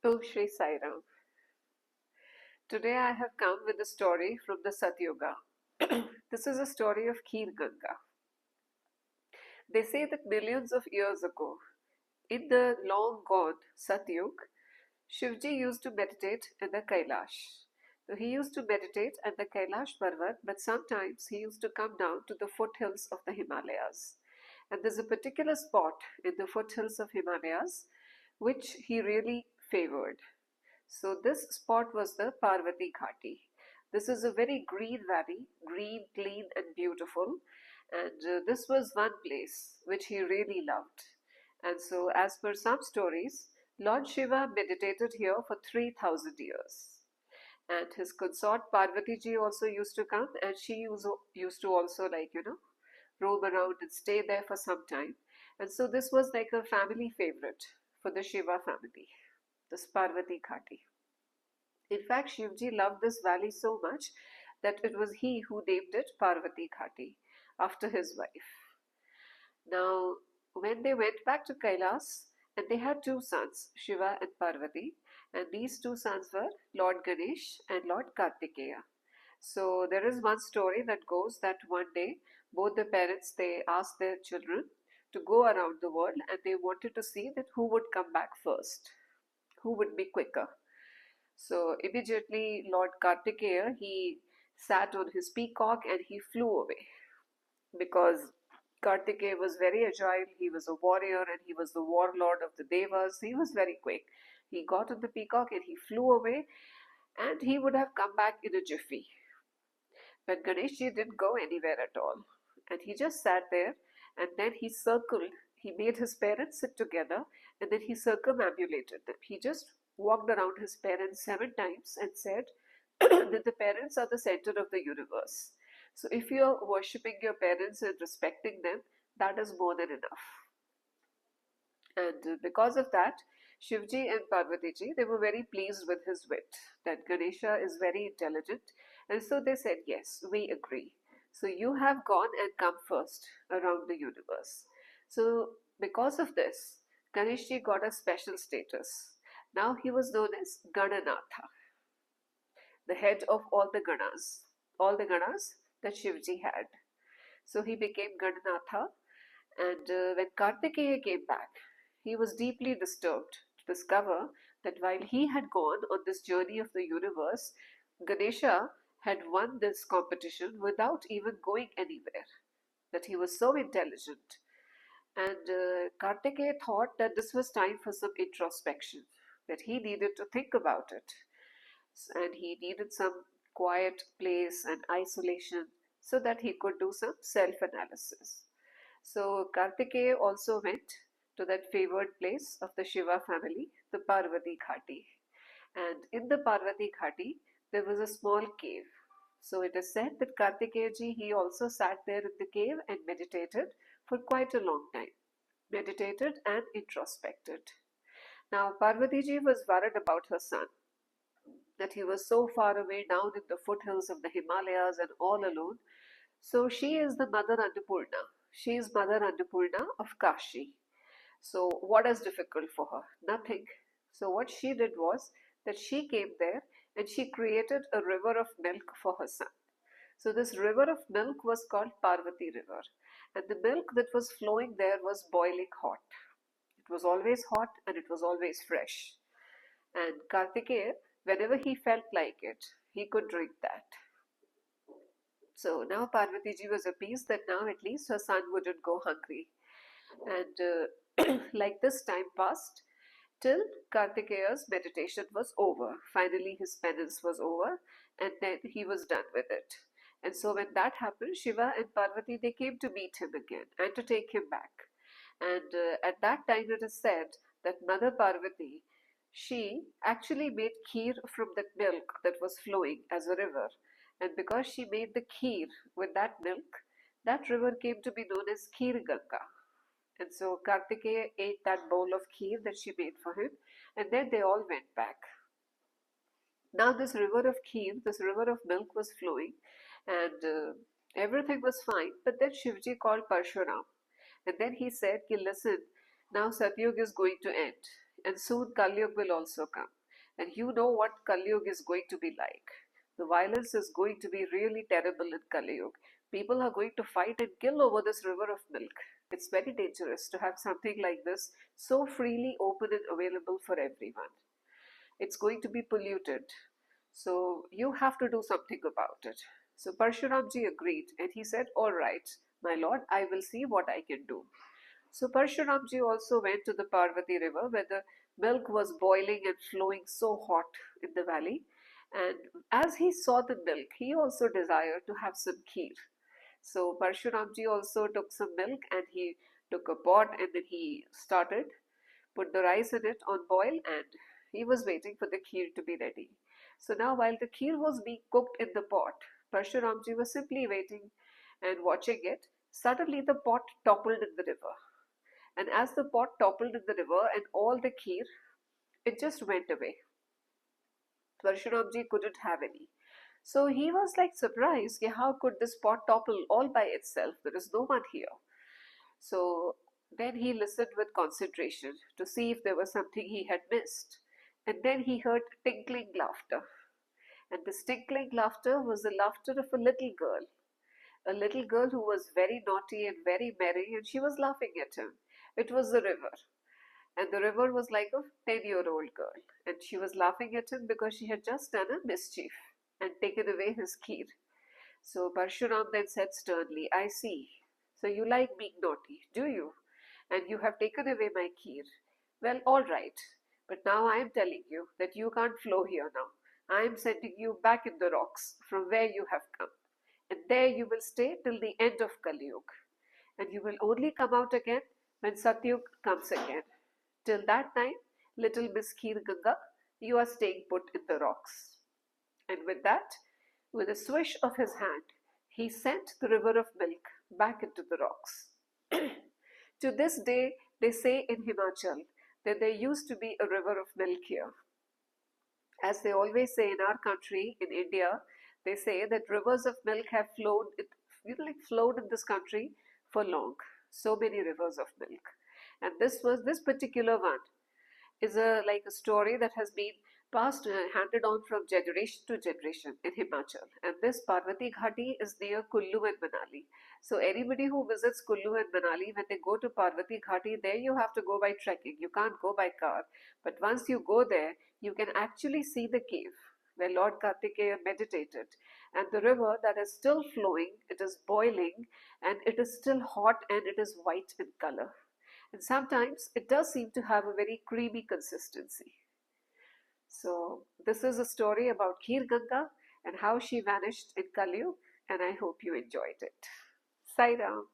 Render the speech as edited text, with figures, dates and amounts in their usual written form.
Om Shri Sai Ram. Today I have come with a story from the Satyuga. This is a story of Kheer Ganga. They say that millions of years ago, in the long gone Satyug, Shivji used to meditate in the Kailash. So he used to meditate at the Kailash Parvat, but sometimes he used to come down to the foothills of the Himalayas. And there's a particular spot in the foothills of Himalayas which he really favored. So this spot was the Parvati Ghati. This is a very green valley, green, clean, and beautiful. And this was one place which he really loved. And so, as per some stories, Lord Shiva meditated here for 3,000 years. And his consort Parvati ji also used to come, and she used to also, roam around and stay there for some time. And so, this was like a family favorite for the Shiva family, this Parvati Ghati. In fact, Shivji loved this valley so much that it was he who named it Parvati Ghati after his wife. Now, when they went back to Kailas, and they had two sons, Shiva and Parvati, and these two sons were Lord Ganesh and Lord Kartikeya. So there is one story that goes that one day both the parents they asked their children to go around the world and they wanted to see that who would come back first, who would be quicker. So immediately Lord Kartikeya he sat on his peacock and he flew away because Kartikeya was very agile, he was a warrior and he was the warlord of the Devas. He was very quick. He got on the peacock and he flew away and he would have come back in a jiffy. But Ganeshji didn't go anywhere at all. And he just sat there and then he circled. He made his parents sit together and then he circumambulated them. He just walked around his parents 7 times and said that the parents are the center of the universe. So if you're worshipping your parents and respecting them, that is more than enough. And because of that, Shivji and Parvatiji, they were very pleased with his wit, that Ganesha is very intelligent. And so they said, yes, we agree. So you have gone and come first around the universe. So because of this, Ganeshji got a special status. Now he was known as Gananatha, the head of all the Ganas that Shivji had. So he became Gananatha. And when Kartikeya came back, he was deeply disturbed to discover that while he had gone on this journey of the universe, Ganesha had won this competition without even going anywhere. That he was so intelligent. And Kartikeya thought that this was time for some introspection, that he needed to think about it. And he needed some quiet place and isolation so that he could do some self analysis. So Kartikeya also went to that favored place of the Shiva family, the Parvati Ghati. And in the Parvati Ghati, there was a small cave. So it is said that Kartikeya ji, he also sat there in the cave and meditated for quite a long time. Meditated and introspected. Now Parvati ji was worried about her son, that he was so far away down in the foothills of the Himalayas and all alone. So she is the Mother Annapurna. She is Mother Annapurna of Kashi. So what is difficult for her? Nothing. So what she did was that she came there and she created a river of milk for her son. So this river of milk was called Parvati River. And the milk that was flowing there was boiling hot. It was always hot and it was always fresh. And Kartikeya, whenever he felt like it, he could drink that. So now Parvati ji was appeased that now at least her son wouldn't go hungry. And like this time passed till Kartikeya's meditation was over. Finally, his penance was over and then he was done with it. And so when that happened, Shiva and Parvati they came to meet him again and to take him back. And at that time, it is said that Mother Parvati she actually made kheer from that milk that was flowing as a river. And because she made the kheer with that milk, that river came to be known as Kheer Ganga. And so Kartikeya ate that bowl of kheer that she made for him, and then they all went back. Now, this river of kheer, this river of milk was flowing, and everything was fine. But then Shivji called Parshuram, and then he said, Listen, now Satyug is going to end. and soon Kalyug will also come. And you know what Kalyug is going to be like. The violence is going to be really terrible in Kalyug. People are going to fight and kill over this river of milk. It's very dangerous to have something like this so freely open and available for everyone. It's going to be polluted. So you have to do something about it. So Parshuramji agreed and he said, all right, my lord, I will see what I can do. So Parshuramji also went to the Parvati river where the milk was boiling and flowing so hot in the valley. And as he saw the milk, he also desired to have some kheer. So Parshuramji also took some milk and he took a pot and then he started, put the rice in it on boil, and he was waiting for the kheer to be ready. So now while the kheer was being cooked in the pot, Parshuramji was simply waiting and watching it. Suddenly the pot toppled in the river. And as the pot toppled in the river and all the kheer, it just went away. Parshuramji couldn't have any. So he was like surprised, "Yeah, how could this pot topple all by itself? There is no one here." So then he listened with concentration to see if there was something he had missed. And then he heard tinkling laughter. And this tinkling laughter was the laughter of a little girl who was very naughty and very merry, and she was laughing at him. It was the river. And the river was like a 10-year-old girl. And she was laughing at him because she had just done a mischief and taken away his kheer. So Parshuram then said sternly, I see. So you like being naughty, do you? And you have taken away my kheer. Well, all right. But now I am telling you that you can't flow here now. I am sending you back in the rocks from where you have come. And there you will stay till the end of Kali and you will only come out again when Satyug comes again. Till that time, little Miss Kheer Ganga, you are staying put in the rocks. And with that, with a swish of his hand, he sent the river of milk back into the rocks. To this day, they say in Himachal that there used to be a river of milk here. As they always say in our country, in India, they say that rivers of milk have flowed in this country for long. So many rivers of milk. And this particular one is a like a story that has been passed handed on from generation to generation in Himachal. And this Parvati Ghati is near Kullu and Manali. So anybody who visits Kullu and Manali, when they go to Parvati Ghati, there you have to go by trekking. You can't go by car. But once you go there, you can actually see the cave where Lord Kartikeya meditated. And the river that is still flowing, it is boiling, and it is still hot and it is white in color. And sometimes it does seem to have a very creamy consistency. So this is a story about Kheer Ganga and how she vanished in Kaliyug, and I hope you enjoyed it. Sai Ram.